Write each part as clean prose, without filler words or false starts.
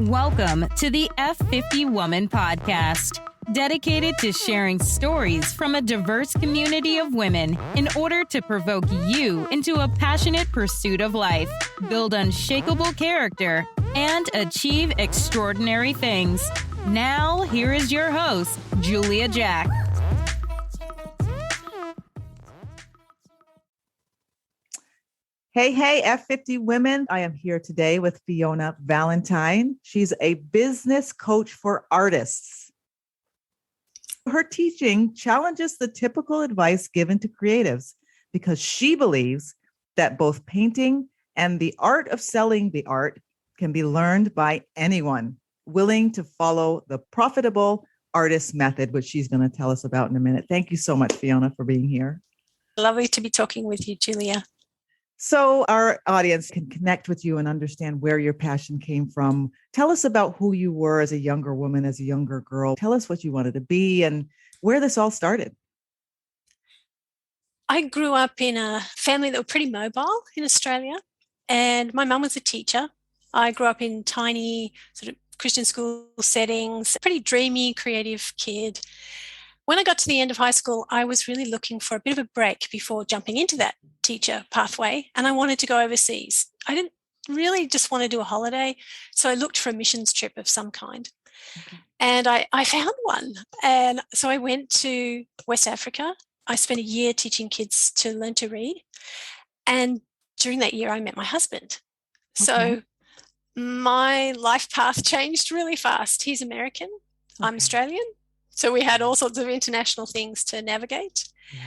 Welcome to the F50 Woman Podcast, dedicated to sharing stories from a diverse community of women in order to provoke you into a passionate pursuit of life, build unshakable character, and achieve extraordinary things. Now, here is your host, Julia Jack. Hey, F50 women. I am here today with Fiona Valentine. She's a business coach for artists. Her teaching challenges the typical advice given to creatives because she believes that both painting and the art of selling the art can be learned by anyone willing to follow the profitable artist method, which she's going to tell us about in a minute. Thank you so much, Fiona, for being here. Lovely to be talking with you, Julia. So our audience can connect with you and understand where your passion came from. Tell us about who you were as a younger woman, as a younger girl. Tell us what you wanted to be and where this all started. I grew up in a family that were pretty mobile in Australia, and my mum was a teacher. I grew up in tiny sort of Christian school settings, pretty dreamy, creative kid. When I got to the end of high school, I was really looking for a bit of a break before jumping into that teacher pathway, and I wanted to go overseas. I didn't really just want to do a holiday, so I looked for a missions trip of some kind. Okay. And I found one. And so I went to West Africa. I spent a year teaching kids to learn to read. And during that year, I met my husband. Okay. So my life path changed really fast. He's American. Okay. I'm Australian. So we had all sorts of international things to navigate. Yeah.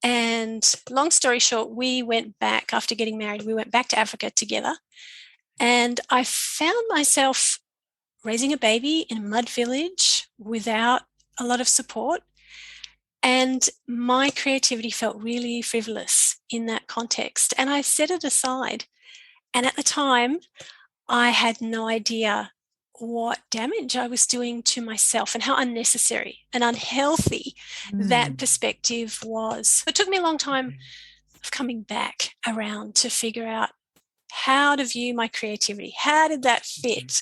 And long story short, we went back after getting married. We went back to Africa together. And I found myself raising a baby in a mud village without a lot of support. And my creativity felt really frivolous in that context. And I set it aside. And at the time, I had no idea what damage I was doing to myself and how unnecessary and unhealthy that perspective was. It took me a long time of coming back around to figure out how to view my creativity. How did that fit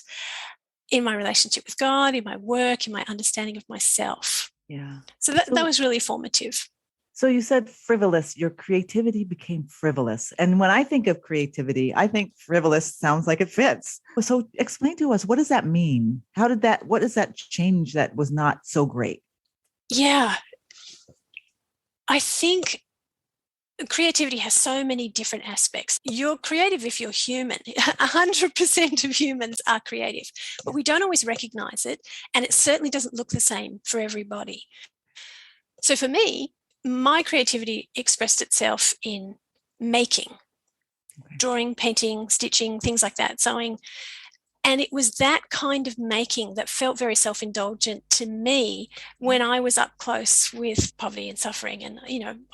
in my relationship with God, in my work, in my understanding of myself? Yeah. So that was really formative. So you said frivolous, your creativity became frivolous. And when I think of creativity, I think frivolous sounds like it fits. So explain to us, what does that mean? What does that change that was not so great? Yeah. I think creativity has so many different aspects. You're creative if you're human. 100% of humans are creative, but we don't always recognize it. And it certainly doesn't look the same for everybody. So for me, my creativity expressed itself in making, drawing, painting, stitching, things like that, sewing. And it was that kind of making that felt very self-indulgent to me when I was up close with poverty and suffering. And,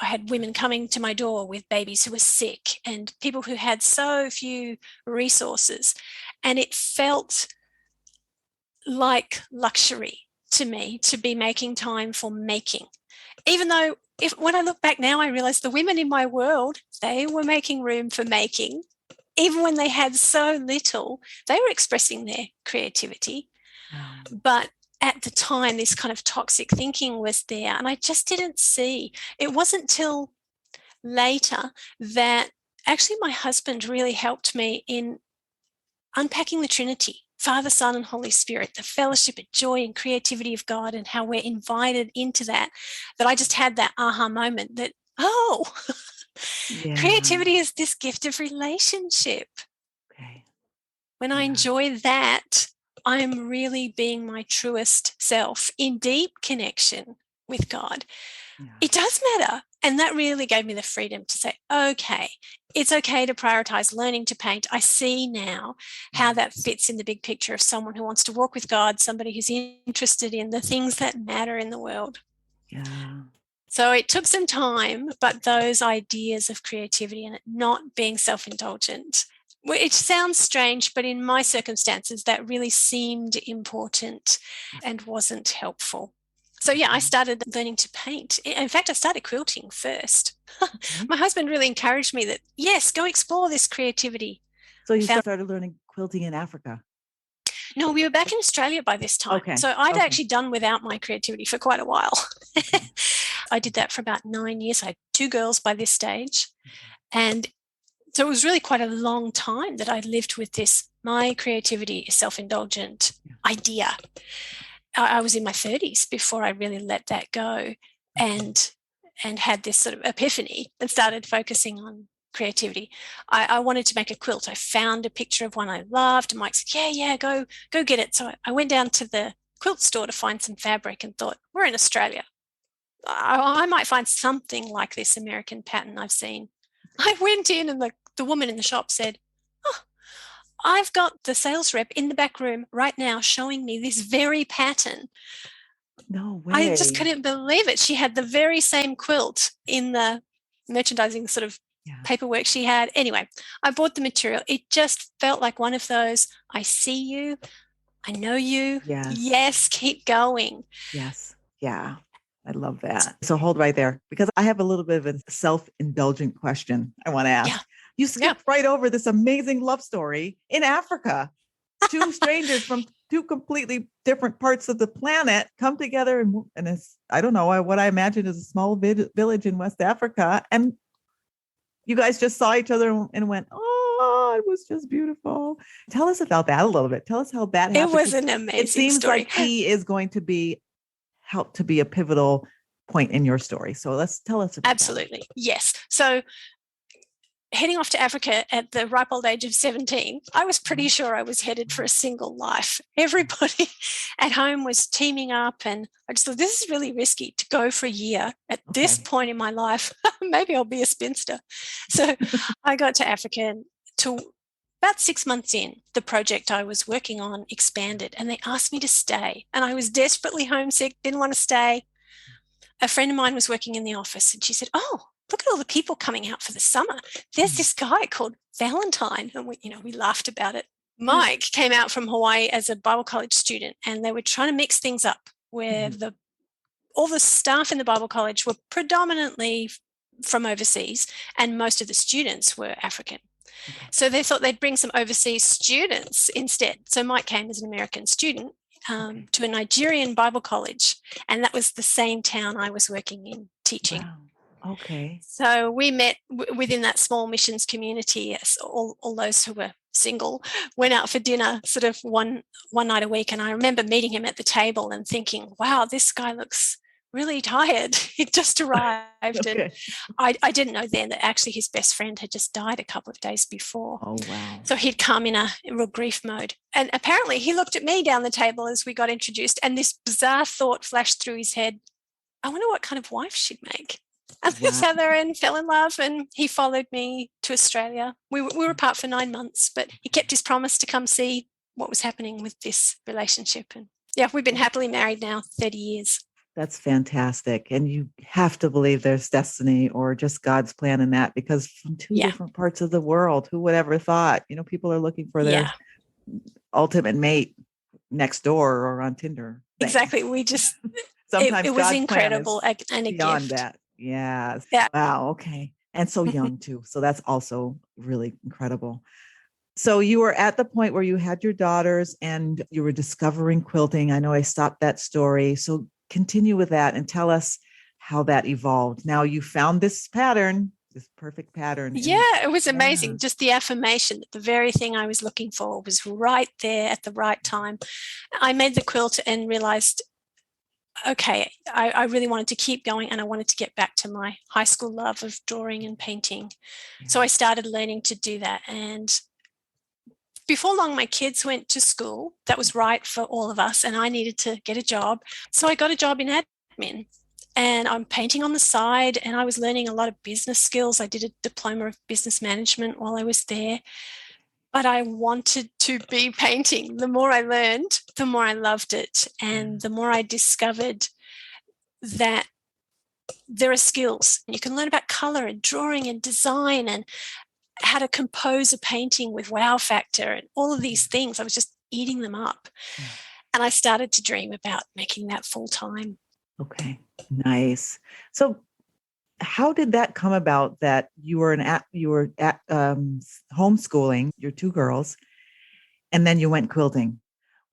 I had women coming to my door with babies who were sick and people who had so few resources. And it felt like luxury to me to be making time for making. Even though when I look back now, I realize the women in my world, they were making room for making. Even when they had so little, they were expressing their creativity. But at the time, this kind of toxic thinking was there. And I just didn't see. It wasn't till later that actually my husband really helped me in unpacking the Trinity. Father, Son, and Holy Spirit, the fellowship and joy and creativity of God and how we're invited into that I just had that aha moment that, creativity is this gift of relationship. Okay. When I enjoy that, I'm really being my truest self in deep connection with God. Yeah. It does matter. And that really gave me the freedom to say, okay, it's okay to prioritize learning to paint. I see now how that fits in the big picture of someone who wants to walk with God, somebody who's interested in the things that matter in the world. Yeah. So it took some time, but those ideas of creativity and it not being self-indulgent, it sounds strange, but in my circumstances, that really seemed important and wasn't helpful. So I started learning to paint. In fact, I started quilting first. My husband really encouraged me that, yes, go explore this creativity. So you started learning quilting in Africa? No, we were back in Australia by this time. Okay. So I'd Okay. actually done without my creativity for quite a while. Okay. I did that for about 9 years. I had 2 girls by this stage. And so it was really quite a long time that I lived with this, my creativity is self-indulgent idea. I was in my 30s before I really let that go and had this sort of epiphany and started focusing on creativity. I wanted to make a quilt. I found a picture of one I loved, and Mike said, yeah, go get it. So I went down to the quilt store to find some fabric and thought, we're in Australia. I might find something like this American pattern I've seen. I went in and the woman in the shop said, oh, I've got the sales rep in the back room right now showing me this very pattern. No way. I just couldn't believe it. She had the very same quilt in the merchandising sort of paperwork she had. Anyway, I bought the material. It just felt like one of those, I see you, I know you. Yes, keep going. Yes. Yeah. I love that. So hold right there, because I have a little bit of a self-indulgent question I want to ask. Yeah. You skipped right over this amazing love story in Africa. 2 strangers from 2 completely different parts of the planet come together, and it's, I don't know, what I imagine is a small village in West Africa. And you guys just saw each other and went, oh, it was just beautiful. Tell us about that a little bit. Tell us how that happened. It was an amazing It seems story. like he is going to help to be a pivotal point in your story. So let's tell us about Absolutely. Yes. So heading off to Africa at the ripe old age of 17, I was pretty sure I was headed for a single life. Everybody at home was teaming up, and I just thought, this is really risky to go for a year at this point in my life. Maybe I'll be a spinster. So I got to Africa, and to about 6 months in, the project I was working on expanded, and they asked me to stay. And I was desperately homesick, didn't want to stay. A friend of mine was working in the office, and she said, oh, look at all the people coming out for the summer. There's this guy called Valentine. And we laughed about it. Mike came out from Hawaii as a Bible college student, and they were trying to mix things up where all the staff in the Bible college were predominantly from overseas, and most of the students were African. So they thought they'd bring some overseas students instead. So Mike came as an American student to a Nigerian Bible college, and that was the same town I was working in teaching. Wow. Okay. So we met within that small missions community. All those who were single went out for dinner sort of one night a week. And I remember meeting him at the table and thinking, wow, this guy looks really tired. He just arrived. And I didn't know then that actually his best friend had just died a couple of days before. Oh, wow. So he'd come in a real grief mode. And apparently he looked at me down the table as we got introduced, and this bizarre thought flashed through his head, I wonder what kind of wife she'd make. And we sat there and fell in love, and he followed me to Australia. We were apart for 9 months, but he kept his promise to come see what was happening with this relationship. And we've been happily married now 30 years. That's fantastic. And you have to believe there's destiny or just God's plan in that, because from 2 different parts of the world, who would ever thought, people are looking for their ultimate mate next door or on Tinder. Exactly. We just, sometimes it was God's incredible and a beyond gift. That. Yes. Yeah. Wow. Okay. And so young too. So that's also really incredible. So you were at the point where you had your daughters and you were discovering quilting. I know I stopped that story. So continue with that and tell us how that evolved. Now you found this pattern, this perfect pattern. Yeah, it was amazing. Just the affirmation that the very thing I was looking for was right there at the right time. I made the quilt and realized, okay, I really wanted to keep going, and I wanted to get back to my high school love of drawing and painting. So I started learning to do that. And before long, my kids went to school. That was right for all of us, and I needed to get a job. So I got a job in admin, and I'm painting on the side, and I was learning a lot of business skills. I did a diploma of business management while I was there. But I wanted to be painting. The more I learned, the more I loved it. And the more I discovered that there are skills. You can learn about color and drawing and design and how to compose a painting with wow factor and all of these things. I was just eating them up. And I started to dream about making that full time. Okay, nice. So how did that come about that you were homeschooling your 2 girls and then you went quilting.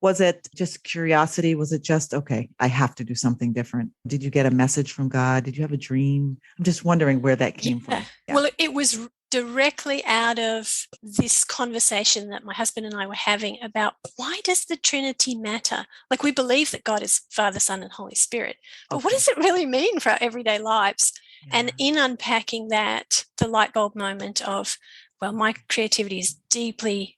Was it just curiosity? Was it just, okay, I have to do something different? Did you get a message from God? Did you have a dream? I'm just wondering where that came from. Yeah. Well, it was directly out of this conversation that my husband and I were having about why does the Trinity matter? Like, we believe that God is Father, Son, and Holy Spirit, but what does it really mean for our everyday lives? Yeah. And in unpacking that, the light bulb moment of, well, my creativity is deeply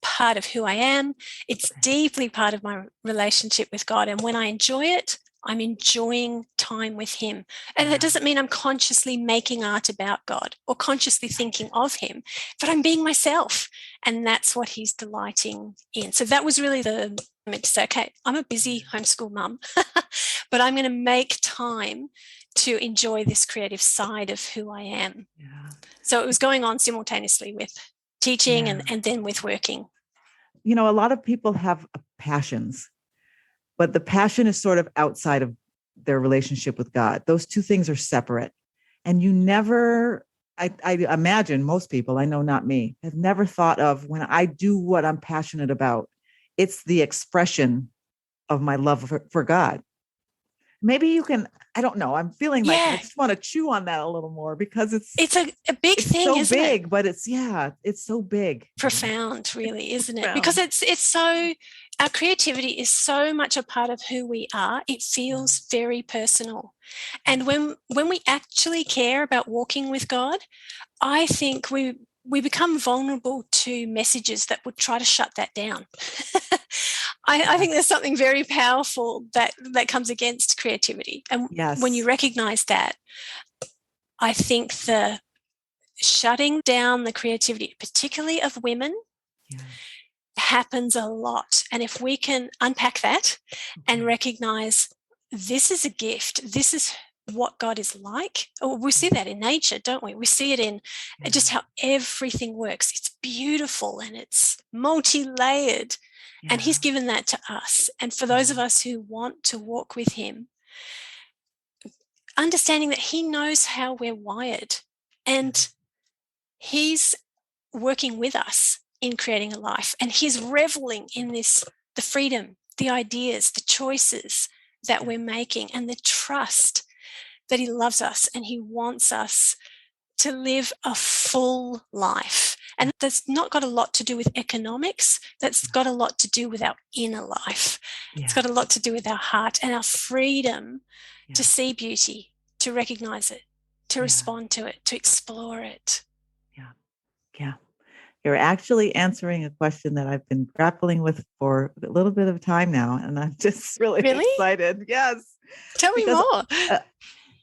part of who I am. It's deeply part of my relationship with God. And when I enjoy it, I'm enjoying time with him. And that doesn't mean I'm consciously making art about God or consciously thinking of him, but I'm being myself. And that's what he's delighting in. So that was really the moment to say, okay, I'm a busy homeschool mum, but I'm going to make time to enjoy this creative side of who I am. Yeah. So it was going on simultaneously with teaching and then with working. You know, a lot of people have passions, but the passion is sort of outside of their relationship with God. Those two things are separate. And you never, I imagine most people, I know not me, have never thought of when I do what I'm passionate about, it's the expression of my love for God. Maybe you can, I don't know. I'm feeling like I just want to chew on that a little more because it's a big thing, so isn't big, it? but it's so big. Profound, really, isn't it? Because it's so, our creativity is so much a part of who we are. It feels very personal. And when we actually care about walking with God, I think we become vulnerable to messages that would try to shut that down. I think there's something very powerful that comes against creativity. And when you recognize that, I think the shutting down the creativity, particularly of women, happens a lot. And if we can unpack that and recognize this is a gift, this is what God is like. We see that in nature, don't we? We see it in just how everything works. It's beautiful and it's multi-layered. And he's given that to us. And for those of us who want to walk with him, understanding that he knows how we're wired and he's working with us in creating a life. And he's reveling in this, the freedom, the ideas, the choices that we're making, and the trust that he loves us and he wants us to live a full life. And that's not got a lot to do with economics. That's got a lot to do with our inner life. It's got a lot to do with our heart and our freedom to see beauty, to recognize it, to respond to it, to explore it. Yeah. You're actually answering a question that I've been grappling with for a little bit of time now. And I'm just really excited. Yes. Tell me more.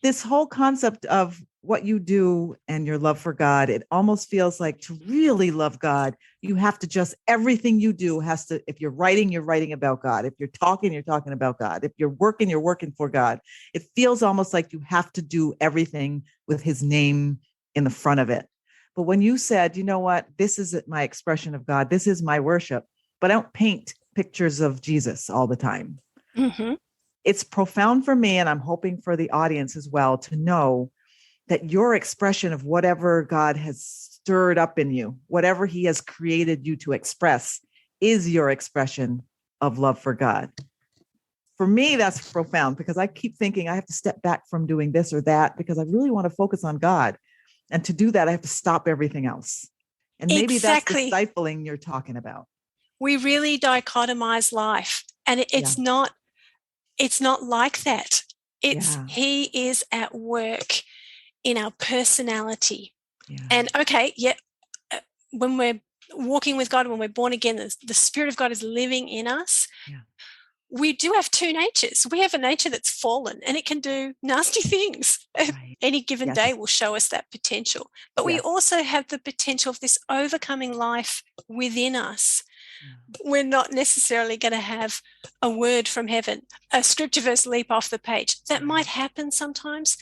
This whole concept of what you do and your love for God, it almost feels like to really love God, you have to just, everything you do has to, if you're writing about God. If you're talking about God. If you're working for God. It feels almost like you have to do everything with his name in the front of it. But when you said, you know what, this is my expression of God, this is my worship, but I don't paint pictures of Jesus all the time. Mm-hmm. It's profound for me, and I'm hoping for the audience as well, to know that your expression of whatever God has stirred up in you, whatever he has created you to express, is your expression of love for God. For me, that's profound because I keep thinking I have to step back from doing this or that because I really want to focus on God. And to do that, I have to stop everything else. And maybe that's the stifling you're talking about. We really dichotomize life, and it's not like that. He is at work in our personality. And when we're walking with God, when we're born again, the Spirit of God is living in us. We do have two natures. We have a nature that's fallen and it can do nasty things. Right. Any given day will show us that potential. But we also have the potential of this overcoming life within us. We're not necessarily going to have a word from heaven, a scripture verse leap off the page. That might happen sometimes,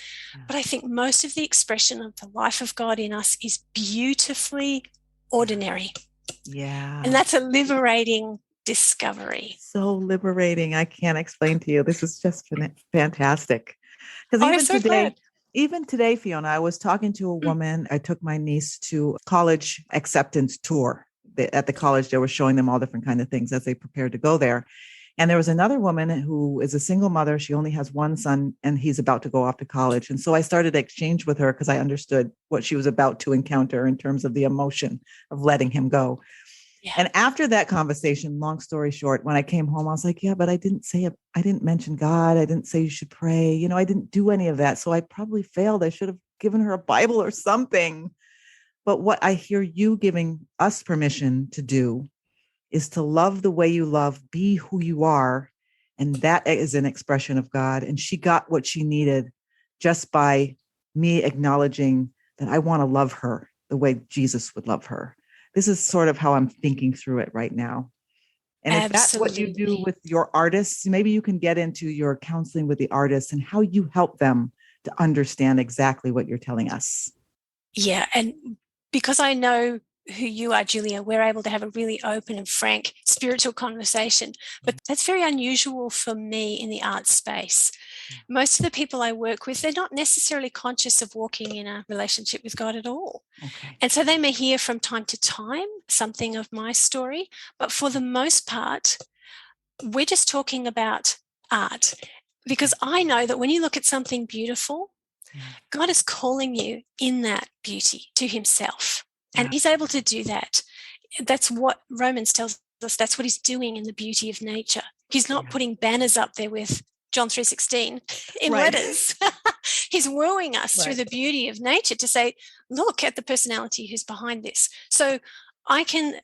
but I think most of the expression of the life of God in us is beautifully ordinary. Yeah. And that's a liberating discovery. So liberating. I can't explain to you. This is just fantastic. Because even today, Fiona, I was talking to a woman. I took my niece to college acceptance tour. at the college, they were showing them all different kind of things as they prepared to go there. And there was another woman who is a single mother. She only has one son and he's about to go off to college. And so I started to exchange with her because I understood what she was about to encounter in terms of the emotion of letting him go. Yeah. And after that conversation, long story short, when I came home, I was like, yeah, but I didn't mention God. I didn't say you should pray. I didn't do any of that. So I probably failed. I should have given her a Bible or something. But what I hear you giving us permission to do is to love the way you love, be who you are. And that is an expression of God. And she got what she needed just by me acknowledging that I want to love her the way Jesus would love her. This is sort of how I'm thinking through it right now. And if that's what you do with your artists, maybe you can get into your counseling with the artists and how you help them to understand exactly what you're telling us. Yeah. And because I know who you are, Julia, we're able to have a really open and frank spiritual conversation. But that's very unusual for me in the art space. Most of the people I work with, they're not necessarily conscious of walking in a relationship with God at all. Okay. And so they may hear from time to time something of my story, but for the most part, we're just talking about art. Because I know that when you look at something beautiful, God is calling you in that beauty to himself. And he's able to do that. That's what Romans tells us. That's what he's doing in the beauty of nature. He's not putting banners up there with John 3:16 in letters. He's wooing us through the beauty of nature to say, look at the personality who's behind this. So I can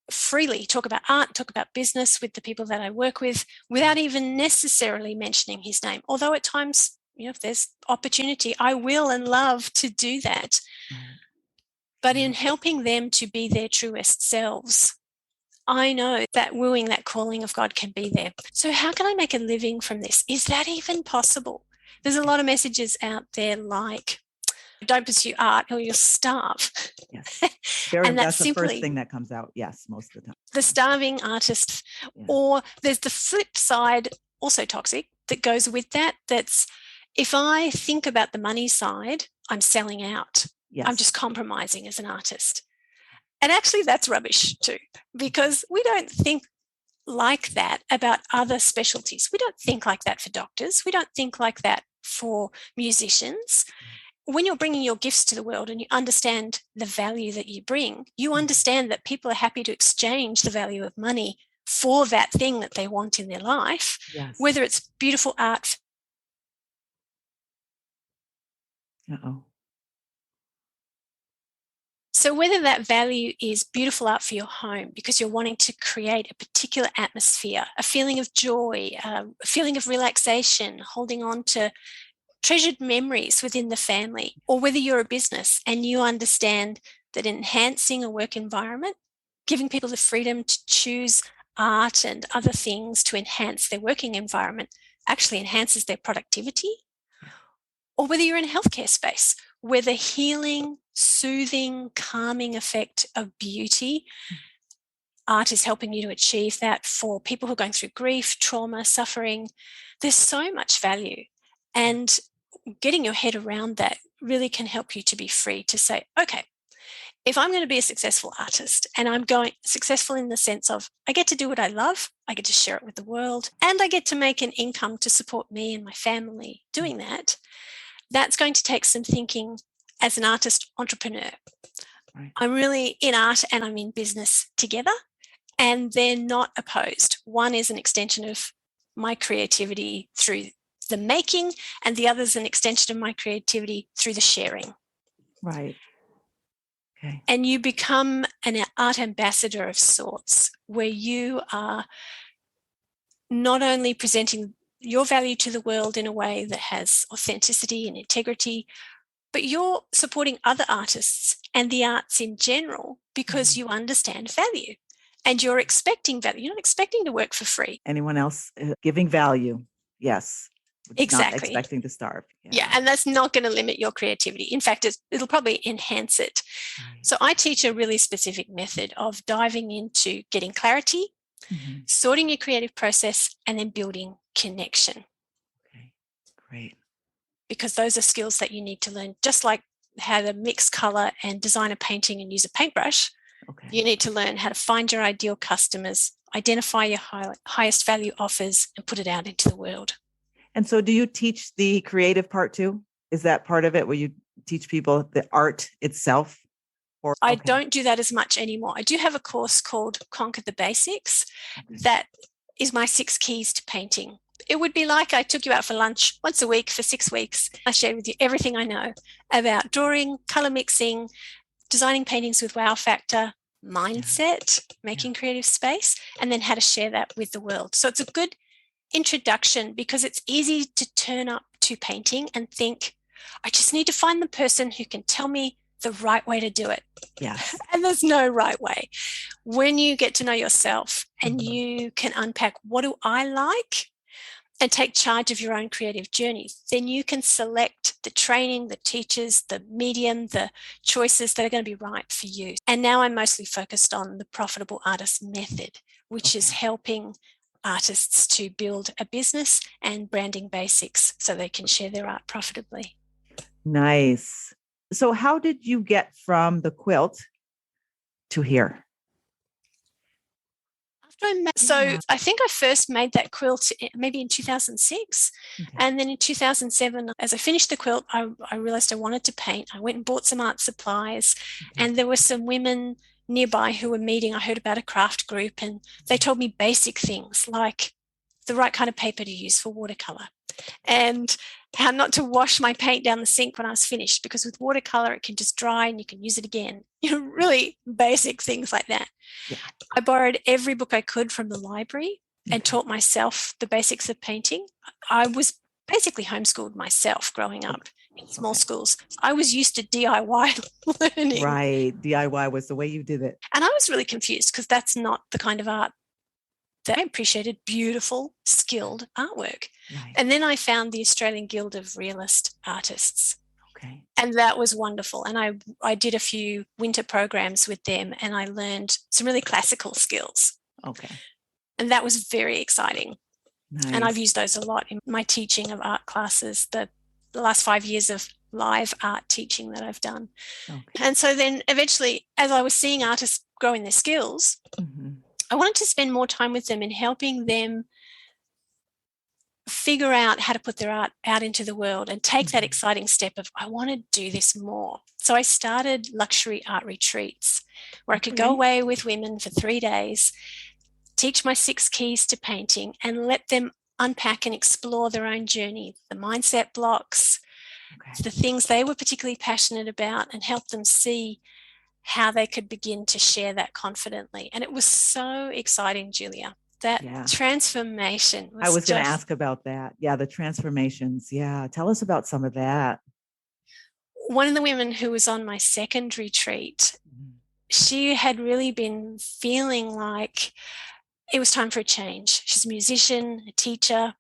freely talk about art, talk about business with the people that I work with without even necessarily mentioning his name. Although at times, if there's opportunity, I will and love to do that. But in helping them to be their truest selves, I know that wooing, that calling of God can be there. So how can I make a living from this? Is that even possible? There's a lot of messages out there like, don't pursue art or you'll starve. Yes. And that's the first thing that comes out. Yes, most of the time. The starving artist. Yeah. Or there's the flip side, also toxic, that goes with that. That's, if I think about the money side, I'm selling out. Yes. I'm just compromising as an artist. And actually that's rubbish too, because we don't think like that about other specialties. We don't think like that for doctors. We don't think like that for musicians. When you're bringing your gifts to the world and you understand the value that you bring, you understand that people are happy to exchange the value of money for that thing that they want in their life, whether it's beautiful art. So whether that value is beautiful art for your home because you're wanting to create a particular atmosphere, a feeling of joy, a feeling of relaxation, holding on to treasured memories within the family, or whether you're a business and you understand that enhancing a work environment, giving people the freedom to choose art and other things to enhance their working environment actually enhances their productivity, or whether you're in a healthcare space where the healing, soothing, calming effect of beauty, art is helping you to achieve that for people who are going through grief, trauma, suffering. There's so much value. And getting your head around that really can help you to be free to say, okay, if I'm going to be a successful artist and I'm going successful in the sense of I get to do what I love, I get to share it with the world, and I get to make an income to support me and my family doing that, that's going to take some thinking as an artist entrepreneur. Right. I'm really in art and I'm in business together, and they're not opposed. One is an extension of my creativity through the making, and the other is an extension of my creativity through the sharing. Right. Okay. And you become an art ambassador of sorts, where you are not only presenting your value to the world in a way that has authenticity and integrity, but you're supporting other artists and the arts in general because you understand value and you're expecting value. You're not expecting to work for free. Anyone else giving value? Yes. Exactly. Not expecting to starve. Yeah, and that's not going to limit your creativity. In fact, it'll probably enhance it. Right. So I teach a really specific method of diving into getting clarity, sorting your creative process, and then building connection. Okay, great. Because those are skills that you need to learn, just like how to mix color and design a painting and use a paintbrush. Okay. You need to learn how to find your ideal customers, identify your highest value offers, and put it out into the world. And so do you teach the creative part too? Is that part of it where you teach people the art itself? Or I don't do that as much anymore. I do have a course called Conquer the Basics. That is my 6 keys to painting. It would be like I took you out for lunch once a week for 6 weeks. I shared with you everything I know about drawing, color mixing, designing paintings with wow factor, mindset, making creative space, and then how to share that with the world. So it's a good introduction because it's easy to turn up to painting and think, I just need to find the person who can tell me the right way to do it. Yes. And there's no right way. When you get to know yourself and you can unpack, what do I like, and take charge of your own creative journey, then you can select the training, the teachers, the medium, the choices that are going to be right for you. And now I'm mostly focused on the Profitable Artist Method, which is helping artists to build a business and branding basics so they can share their art profitably. Nice. So how did you get from the quilt to here? I think I first made that quilt maybe in 2006. And then in 2007, as I finished the quilt, I realized I wanted to paint. I went and bought some art supplies, and there were some women nearby who were meeting. I heard about a craft group, and they told me basic things like the right kind of paper to use for watercolor and how not to wash my paint down the sink when I was finished, because with watercolor, it can just dry and you can use it again. Really basic things like that. Yeah. I borrowed every book I could from the library and taught myself the basics of painting. I was basically homeschooled myself growing up in small schools. I was used to DIY learning. Right. DIY was the way you did it. And I was really confused because that's not the kind of art that I appreciated. Beautiful, skilled artwork. Right. And then I found the Australian Guild of Realist Artists. Okay. And that was wonderful. And I did a few winter programs with them, and I learned some really classical skills. Okay. And that was very exciting. Nice. And I've used those a lot in my teaching of art classes, the last 5 years of live art teaching that I've done. Okay. And so then eventually, as I was seeing artists grow in their skills, I wanted to spend more time with them and helping them figure out how to put their art out into the world and take that exciting step of, I want to do this more. So I started luxury art retreats where I could go away with women for 3 days, teach my 6 keys to painting, and let them unpack and explore their own journey, the mindset blocks, the things they were particularly passionate about, and help them see how they could begin to share that confidently. And it was so exciting, Julia. That transformation was I was going to ask about that. Yeah, the transformations. Yeah. Tell us about some of that. One of the women who was on my second retreat, she had really been feeling like it was time for a change. She's a musician, a teacher.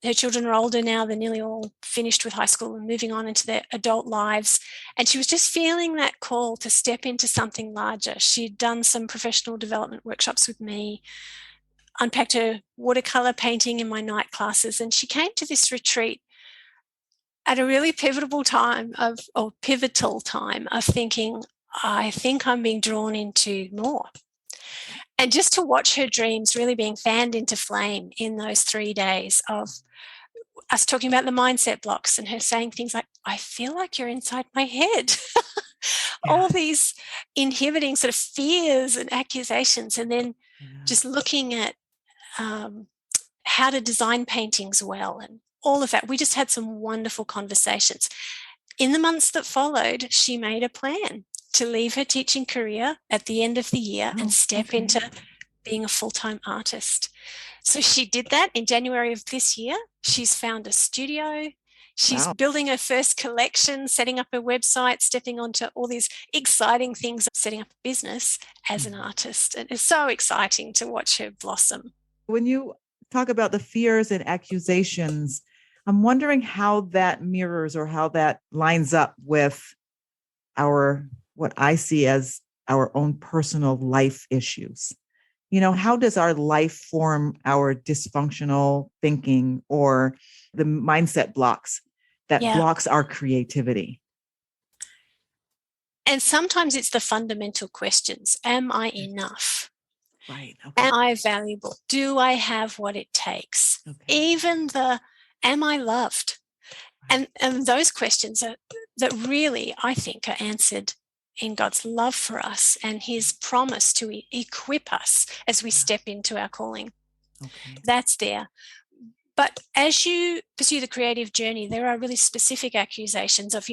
Her children are older now. They're nearly all finished with high school and moving on into their adult lives. And she was just feeling that call to step into something larger. She'd done some professional development workshops with me, unpacked her watercolor painting in my night classes, and she came to this retreat at a really pivotal time of thinking, I think I'm being drawn into more. And just to watch her dreams really being fanned into flame in those 3 days of us talking about the mindset blocks and her saying things like, I feel like you're inside my head. All these inhibiting sort of fears and accusations. And then just looking at how to design paintings well and all of that. We just had some wonderful conversations. In the months that followed, she made a plan to leave her teaching career at the end of the year and step into being a full-time artist. So she did that in January of this year. She's found a studio. She's building her first collection, setting up her website, stepping onto all these exciting things, setting up a business as an artist. And it's so exciting to watch her blossom. When you talk about the fears and accusations, I'm wondering how that mirrors or how that lines up with what I see as our own personal life issues. How does our life form our dysfunctional thinking or the mindset blocks that blocks our creativity? And sometimes it's the fundamental questions. Am I enough? Right. Okay. Am I valuable? Do I have what it takes? Okay. Even am I loved? Right. And those questions that really, I think, are answered in God's love for us and his promise to equip us as we step into our calling. Okay. That's there. But as you pursue the creative journey, there are really specific accusations of,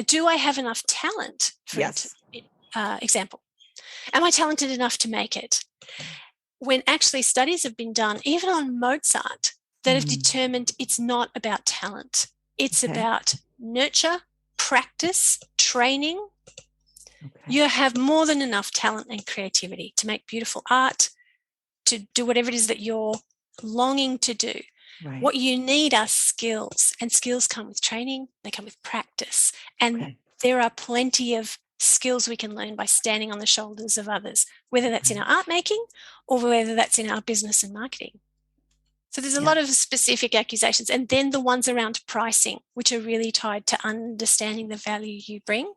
do I have enough talent, for example? Am I talented enough to make it? When actually studies have been done, even on Mozart, that have determined it's not about talent. It's about nurture, practice, training. Okay. You have more than enough talent and creativity to make beautiful art, to do whatever it is that you're longing to do. Right. What you need are skills, and skills come with training, they come with practice. And there are plenty of skills we can learn by standing on the shoulders of others, whether that's in our art making or whether that's in our business and marketing. So there's a lot of specific accusations, and then the ones around pricing, which are really tied to understanding the value you bring.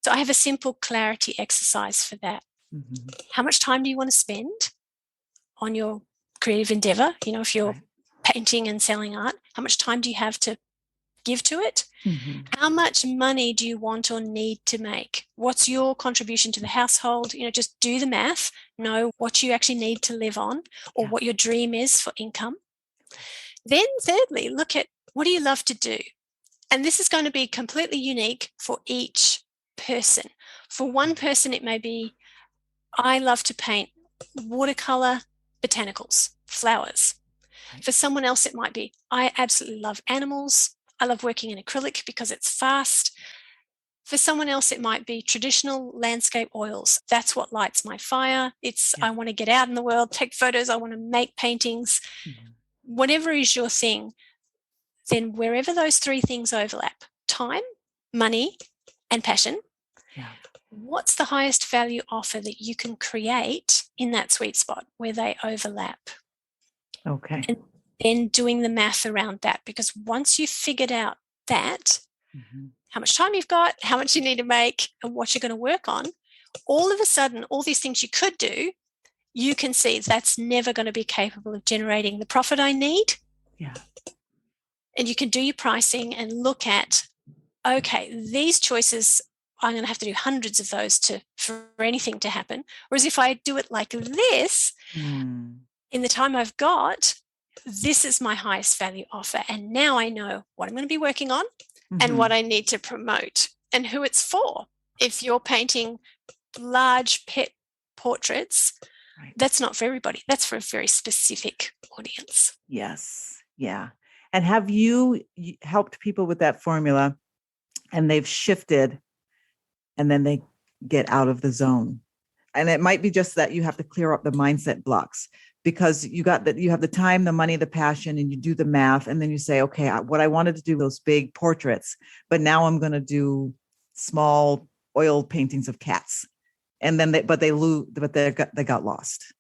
So I have a simple clarity exercise for that. Mm-hmm. How much time do you want to spend on your creative endeavor? If you're painting and selling art, how much time do you have to give to it? Mm-hmm. How much money do you want or need to make? What's your contribution to the household? Just do the math, know what you actually need to live on or what your dream is for income. Then thirdly, look at what do you love to do? And this is going to be completely unique for each person. For one person, it may be, I love to paint watercolor botanicals, flowers. For someone else, it might be, I absolutely love animals. I love working in acrylic because it's fast. For someone else, it might be traditional landscape oils. That's what lights my fire. I want to get out in the world, take photos. I want to make paintings. Mm-hmm. Whatever is your thing, then wherever those three things overlap, time, money, and passion, what's the highest value offer that you can create in that sweet spot where they overlap? Okay. And then doing the math around that, because once you've figured out that, how much time you've got, how much you need to make, and what you're going to work on, all of a sudden, all these things you could do, you can see that's never going to be capable of generating the profit I need. Yeah. And you can do your pricing and look at, okay, these choices, I'm going to have to do hundreds of those for anything to happen. Whereas if I do it like this, in the time I've got, this is my highest value offer. And now I know what I'm going to be working on and what I need to promote and who it's for. If you're painting large pet portraits, that's not for everybody. That's for a very specific audience. Yes. Yeah. And have you helped people with that formula and they've shifted and then they get out of the zone? And it might be just that you have to clear up the mindset blocks, because you have the time, the money, the passion, and you do the math. And then you say, okay, what I wanted to do those big portraits, but now I'm going to do small oil paintings of cats. And then they got lost.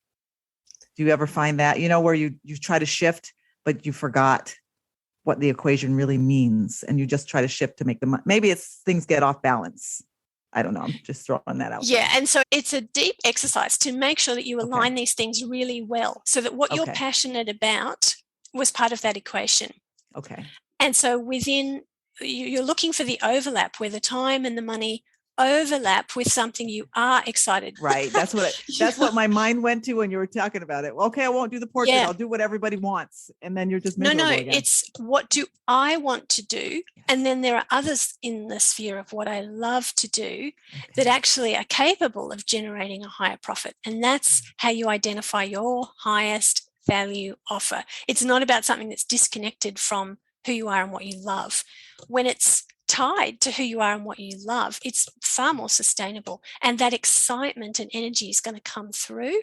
Do you ever find that, where you try to shift, but you forgot what the equation really means, and you just try to shift to make the money? Maybe it's things get off balance. I don't know. I'm just throwing that out. Yeah. And so it's a deep exercise to make sure that you align these things really well, so that what you're passionate about was part of that equation. Okay. And so you're looking for the overlap where the time and the money overlap with something you are excited. Right. That's what my mind went to when you were talking about it. Okay, I won't do the portrait. I'll do what everybody wants. And then you're just miserable again. It's what do I want to do? And then there are others in the sphere of what I love to do that actually are capable of generating a higher profit. And that's how you identify your highest value offer. It's not about something that's disconnected from who you are and what you love. When it's tied to who you are and what you love, it's far more sustainable, and that excitement and energy is going to come through.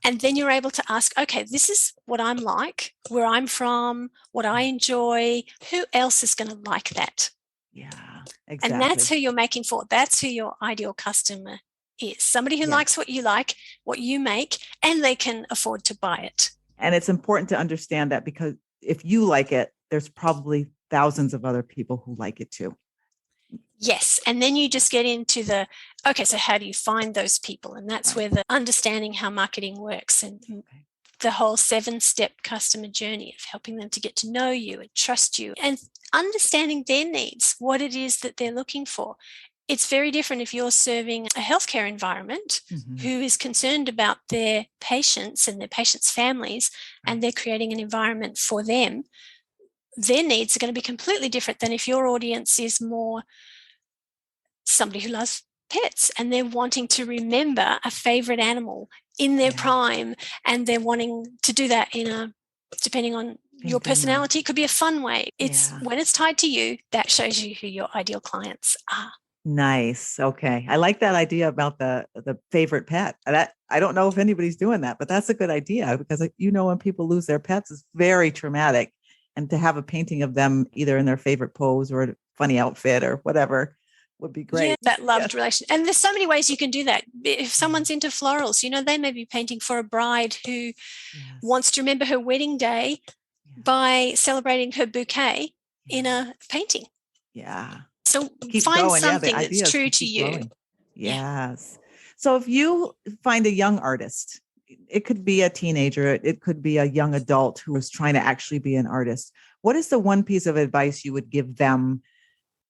And then you're able to ask, okay, this is what I'm like, where I'm from, what I enjoy, who else is going to like that? Yeah, exactly. And that's who you're making for. That's who your ideal customer is. Somebody who likes what you like, what you make, and they can afford to buy it. And it's important to understand that, because if you like it, there's probably thousands of other people who like it too. Yes. And then you just get into okay, so how do you find those people? And that's where the understanding how marketing works and the whole 7-step customer journey of helping them to get to know you and trust you and understanding their needs, what it is that they're looking for. It's very different if you're serving a healthcare environment who is concerned about their patients and their patients' families, and they're creating an environment for them. Their needs are going to be completely different than if your audience is more somebody who loves pets and they're wanting to remember a favorite animal in their prime, and they're wanting to do that depending on your personality, it could be a fun way. It's when it's tied to you, that shows you who your ideal clients are. Nice. Okay. I like that idea about the favorite pet. That I don't know if anybody's doing that, but that's a good idea, because when people lose their pets, it's very traumatic. And to have a painting of them either in their favorite pose or a funny outfit or whatever would be great. Yeah, that loved relation. And there's so many ways you can do that. If someone's into florals, they may be painting for a bride who wants to remember her wedding day by celebrating her bouquet in a painting. Yeah. So find something that's true to you. Going. Yes. So if you find a young artist, it could be a teenager, it could be a young adult who is trying to actually be an artist, what is the one piece of advice you would give them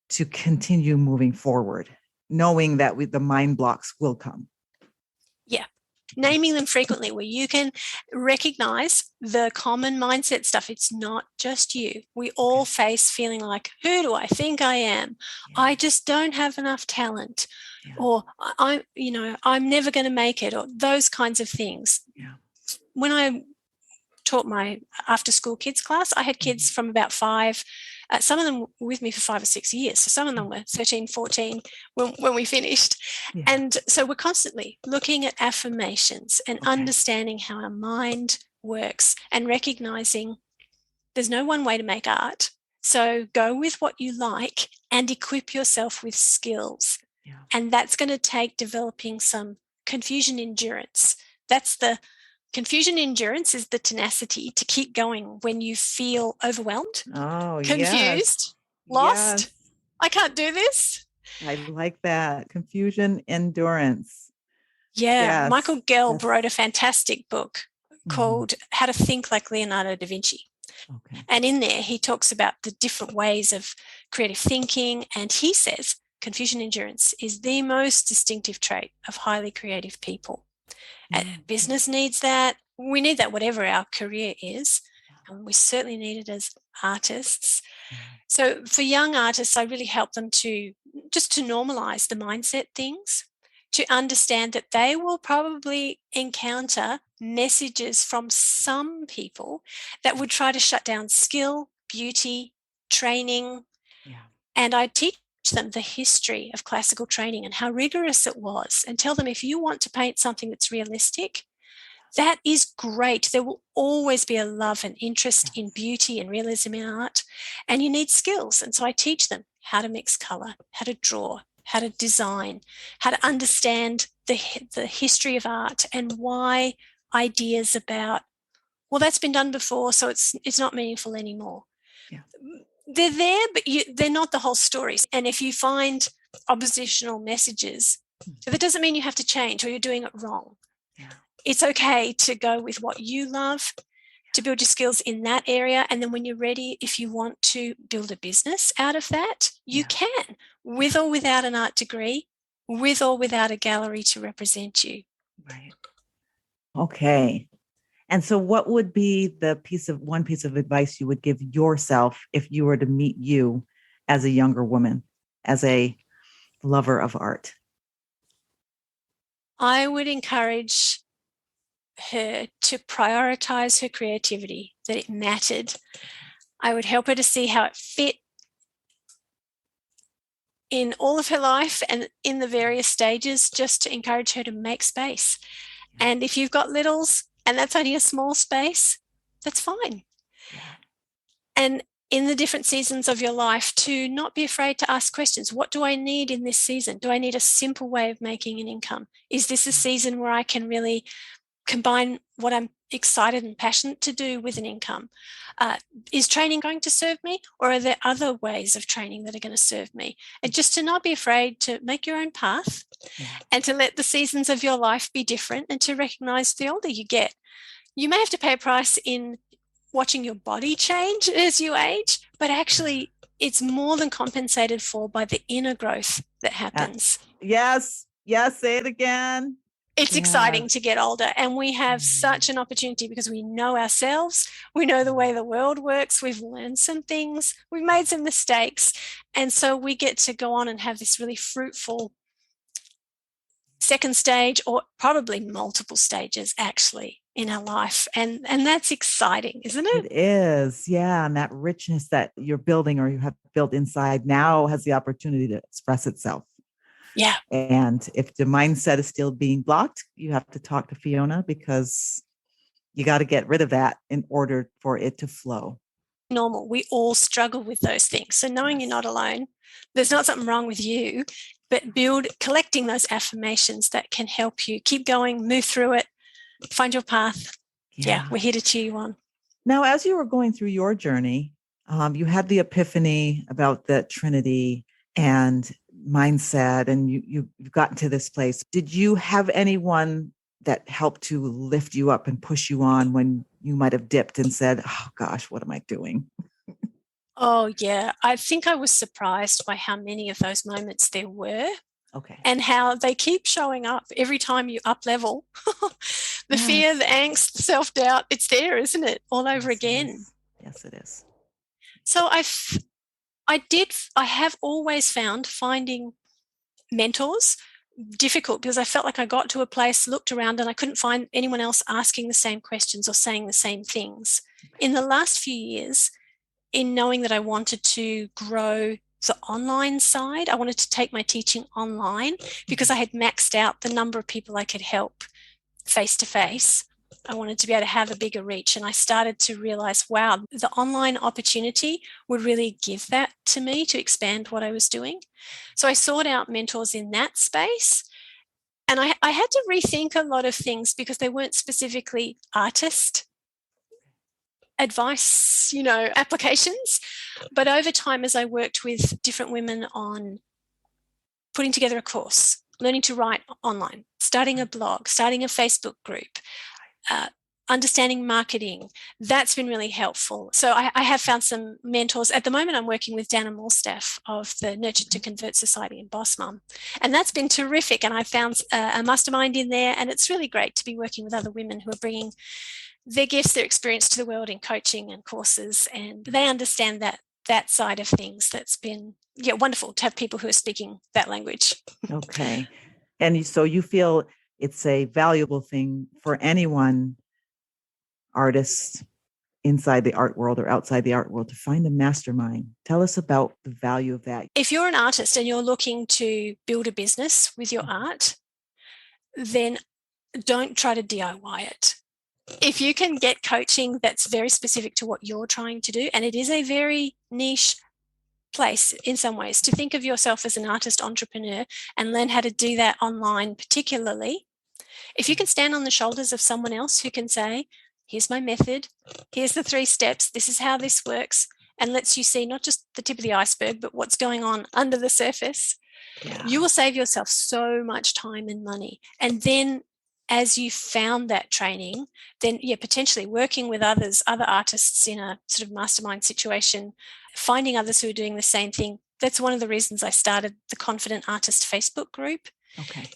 to continue moving forward, knowing that the mind blocks will come? Yeah. Naming them frequently, where you can recognize the common mindset stuff. It's not just you. We all face feeling like, who do I think I am? I just don't have enough talent, or I'm never going to make it, or those kinds of things. When I taught my after school kids class, I had kids from about 5, some of them were with me for 5 or 6 years. So some of them were 13, 14 when we finished. And so we're constantly looking at affirmations and understanding how our mind works and recognizing there's no one way to make art. So go with what you like and equip yourself with skills. And that's going to take developing some confusion endurance. Confusion endurance is the tenacity to keep going when you feel overwhelmed, confused, lost. I can't do this. I like that. Confusion endurance. Yeah. Michael Gelb wrote a fantastic book called How to Think Like Leonardo da Vinci. And in there, he talks about the different ways of creative thinking. And he says confusion endurance is the most distinctive trait of highly creative people. Business needs that. We need that whatever our career is. And we certainly need it as artists. So for young artists, I really help them to normalize the mindset things, to understand that they will probably encounter messages from some people that would try to shut down skill, beauty, training. And I teach them the history of classical training and how rigorous it was, and tell them if you want to paint something that's realistic, that is great. There will always be a love and interest in beauty and realism in art, and you need skills. And so I teach them how to mix color, how to draw, how to design, how to understand the history of art and why ideas about, well, that's been done before, so it's not meaningful anymore. They're there, but they're not the whole story. And if you find oppositional messages, that doesn't mean you have to change or you're doing it wrong. It's okay to go with what you love, to build your skills in that area. And then when you're ready, if you want to build a business out of that, you can, with or without an art degree, with or without a gallery to represent you. Right. Okay. And so what would be one piece of advice you would give yourself if you were to meet you as a younger woman, as a lover of art? I would encourage her to prioritize her creativity, that it mattered. I would help her to see how it fit in all of her life and in the various stages, just to encourage her to make space. And if you've got littles, and that's only a small space, that's fine. And in the different seasons of your life, to not be afraid to ask questions. What do I need in this season? Do I need a simple way of making an income? Is this a season where I can really combine what I'm excited and passionate to do with an income? Is training going to serve me, or are there other ways of training that are going to serve me? And just to not be afraid to make your own path, and to let the seasons of your life be different, and to recognize the older you get, you may have to pay a price in watching your body change as you age, but actually it's more than compensated for by the inner growth that happens. Yes. Say it again. It's exciting to get older, and we have such an opportunity because we know ourselves, we know the way the world works, we've learned some things, we've made some mistakes, and so we get to go on and have this really fruitful second stage, or probably multiple stages actually in our life, and that's exciting, isn't it? It is, yeah, and that richness that you're building or you have built inside now has the opportunity to express itself. Yeah. And if the mindset is still being blocked, you have to talk to Fiona, because you got to get rid of that in order for it to flow. Normal. We all struggle with those things. So knowing you're not alone, there's not something wrong with you, but collecting those affirmations that can help you keep going, move through it, find your path. Yeah, we're here to cheer you on. Now, as you were going through your journey, you had the epiphany about the trinity and mindset, and you've gotten to this place. Did you have anyone that helped to lift you up and push you on when you might have dipped and said, oh gosh, what am I doing? Oh yeah, I think I was surprised by how many of those moments there were. Okay. And how they keep showing up every time you up level. The fear, the angst, the self-doubt, it's there, isn't it? All over again. Yes, it is. So I have always found finding mentors difficult, because I felt like I got to a place, looked around, and I couldn't find anyone else asking the same questions or saying the same things. In the last few years, in knowing that I wanted to grow the online side, I wanted to take my teaching online, because I had maxed out the number of people I could help face to face. I wanted to be able to have a bigger reach, and I started to realize, wow, the online opportunity would really give that to me to expand what I was doing. So I sought out mentors in that space, and I had to rethink a lot of things because they weren't specifically artist advice, applications. But over time, as I worked with different women on putting together a course, learning to write online, starting a blog, starting a Facebook group, understanding marketing, that's been really helpful. So I have found some mentors. At the moment, I'm working with Dana Morstaff of the Nurture to Convert Society and Boss Mum. And that's been terrific. And I found a mastermind in there. And it's really great to be working with other women who are bringing their gifts, their experience to the world in coaching and courses. And they understand that side of things. That's been wonderful to have people who are speaking that language. Okay. And so you feel it's a valuable thing for anyone, artists inside the art world or outside the art world, to find a mastermind. Tell us about the value of that. If you're an artist and you're looking to build a business with your art, then don't try to DIY it. If you can get coaching that's very specific to what you're trying to do, and it is a very niche place in some ways, to think of yourself as an artist entrepreneur and learn how to do that online particularly. If you can stand on the shoulders of someone else who can say, here's my method, here's the 3 steps, this is how this works, and lets you see not just the tip of the iceberg, but what's going on under the surface, you will save yourself so much time and money. And then as you found that training, then potentially working with other artists in a sort of mastermind situation, finding others who are doing the same thing. That's one of the reasons I started the Confident Artist Facebook group,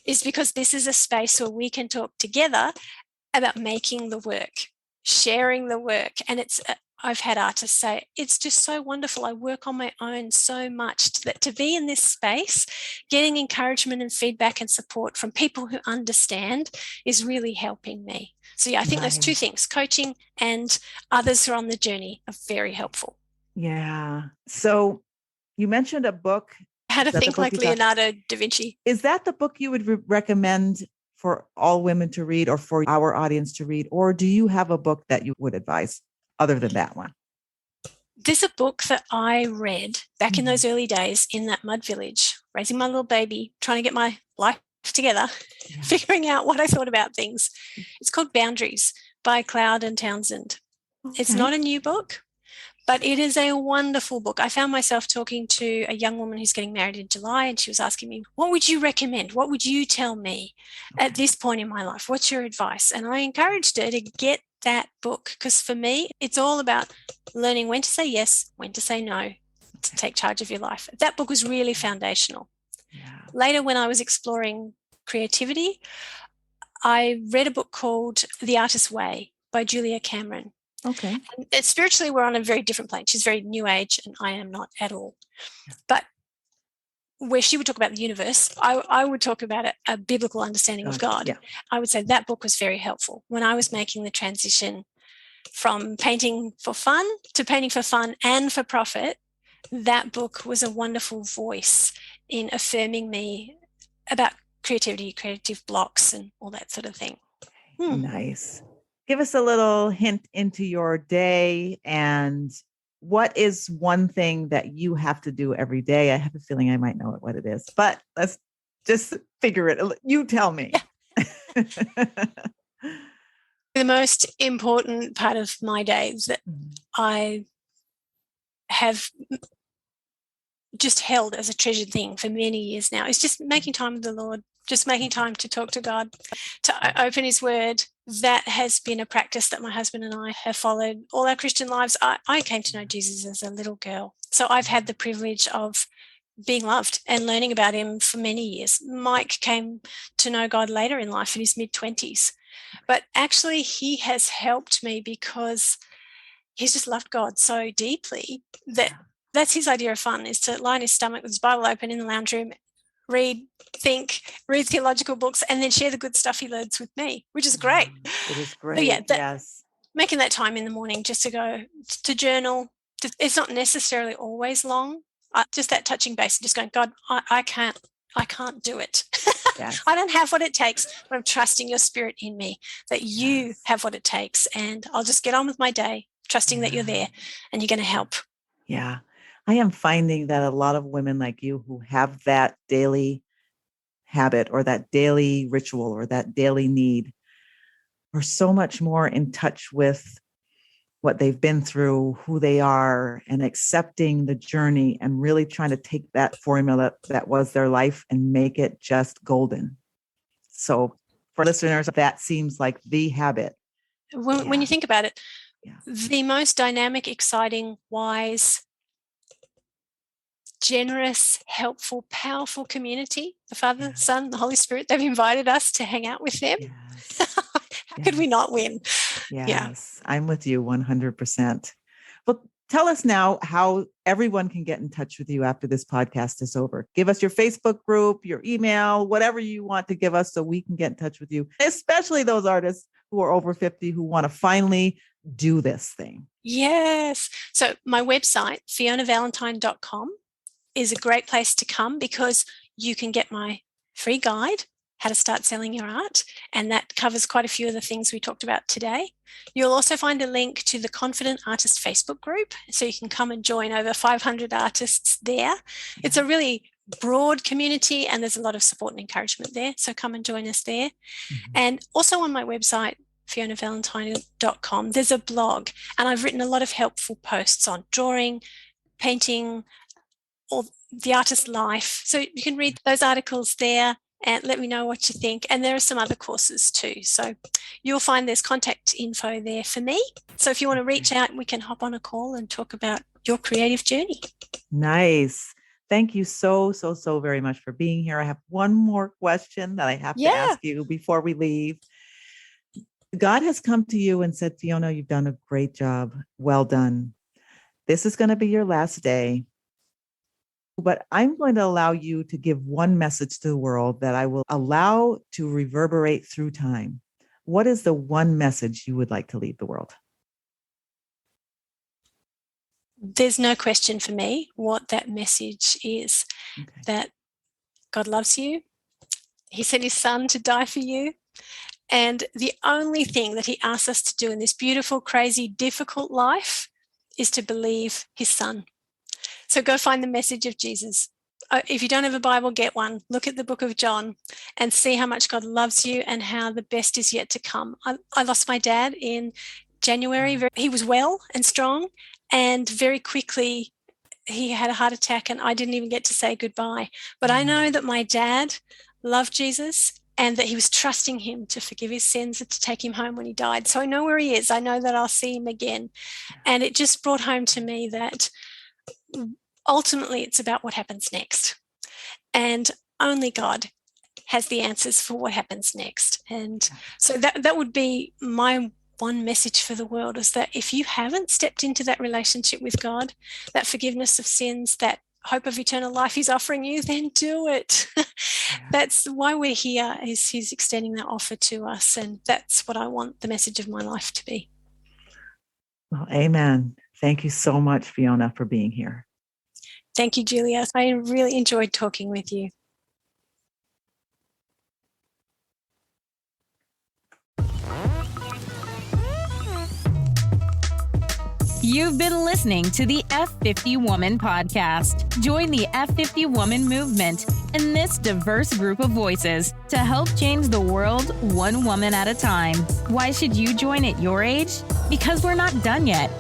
is because this is a space where we can talk together about making the work, sharing the work. And I've had artists say, it's just so wonderful. I work on my own so much that to be in this space, getting encouragement and feedback and support from people who understand is really helping me. So I think those 2 things, coaching and others who are on the journey, are very helpful. Yeah. So you mentioned a book. How to Think Like Leonardo da Vinci. Is that the book you would recommend for all women to read, or for our audience to read? Or do you have a book that you would advise other than that one? There's a book that I read back in those early days in that mud village, raising my little baby, trying to get my life together, figuring out what I thought about things. It's called Boundaries by Cloud and Townsend. Okay. It's not a new book, but it is a wonderful book. I found myself talking to a young woman who's getting married in July, and she was asking me, what would you recommend? What would you tell me at this point in my life? What's your advice? And I encouraged her to get that book, because for me, it's all about learning when to say yes, when to say no, to take charge of your life. That book was really foundational. Yeah. Later, when I was exploring creativity, I read a book called The Artist's Way by Julia Cameron. Okay. And spiritually, we're on a very different plane. She's very new age, and I am not at all. But where she would talk about the universe, I would talk about a biblical understanding of God. Yeah. I would say that book was very helpful when I was making the transition from painting for fun to painting for fun and for profit. That book was a wonderful voice in affirming me about creativity, creative blocks, and all that sort of thing. Nice. Give us a little hint into your day, and what is one thing that you have to do every day? I have a feeling I might know what it is, but let's just figure it. You tell me. The most important part of my day that I have just held as a treasured thing for many years now is just making time with the Lord, just making time to talk to God, to open his word. That has been a practice that my husband and I have followed all our Christian lives. I came to know Jesus as a little girl, so I've had the privilege of being loved and learning about him for many years. Mike came to know God later in life in his mid-20s, but actually he has helped me because he's just loved God so deeply that that's his idea of fun, is to lie on his stomach with his Bible open in the lounge room, read theological books, and then share the good stuff he learns with me, which is great. It is great. So yes. Making that time in the morning just to go to journal. It's not necessarily always long. Just that touching base, just going, God, I can't do it. Yes. I don't have what it takes, but I'm trusting your spirit in me, that you have what it takes. And I'll just get on with my day, trusting that you're there and you're going to help. Yeah. I am finding that a lot of women like you who have that daily habit or that daily ritual or that daily need are so much more in touch with what they've been through, who they are, and accepting the journey and really trying to take that formula that was their life and make it just golden. So for listeners, that seems like the habit. When you think about it, the most dynamic, exciting, wise, generous, helpful, powerful community, the Father, the Son, the Holy Spirit, they've invited us to hang out with them. How could we not win? Yes, I'm with you 100%. Well, tell us now how everyone can get in touch with you after this podcast is over. Give us your Facebook group, your email, whatever you want to give us so we can get in touch with you, especially those artists who are over 50 who want to finally do this thing. Yes. So my website, FionaValentine.com, is a great place to come because you can get my free guide, How to Start Selling Your Art, and that covers quite a few of the things we talked about today. You'll also find a link to the Confident Artist Facebook group, so you can come and join over 500 artists there. It's a really broad community and there's a lot of support and encouragement there, so come and join us there. And also on my website, FionaValentine.com, there's a blog, and I've written a lot of helpful posts on drawing, painting, or the artist's life. So you can read those articles there and let me know what you think. And there are some other courses too. So you'll find there's contact info there for me. So if you want to reach out, we can hop on a call and talk about your creative journey. Nice. Thank you so very much for being here. I have one more question that I have to ask you before we leave. God has come to you and said, Fiona, you've done a great job. Well done. This is going to be your last day. But I'm going to allow you to give one message to the world that I will allow to reverberate through time. What is the one message you would like to leave the world? There's no question for me what that message is, that God loves you. He sent his son to die for you. And the only thing that he asks us to do in this beautiful, crazy, difficult life is to believe his son. So go find the message of Jesus if you don't have a Bible, get one. Look at the book of John and see how much God loves you and how the best is yet to come. I lost my dad in January. He was well and strong, and very quickly he had a heart attack, and I didn't even get to say goodbye. But I know that my dad loved Jesus and that he was trusting him to forgive his sins and to take him home when he died. So I know where he is. I know that I'll see him again. And it just brought home to me that ultimately it's about what happens next. And only God has the answers for what happens next. And so that would be my one message for the world, is that if you haven't stepped into that relationship with God, that forgiveness of sins, that hope of eternal life he's offering you, then do it. That's why we're here, is he's extending that offer to us. And that's what I want the message of my life to be. Well, amen. Thank you so much, Fiona, for being here. Thank you, Julia. I really enjoyed talking with you. You've been listening to the F50 Woman Podcast. Join the F50 Woman movement and this diverse group of voices to help change the world one woman at a time. Why should you join at your age? Because we're not done yet.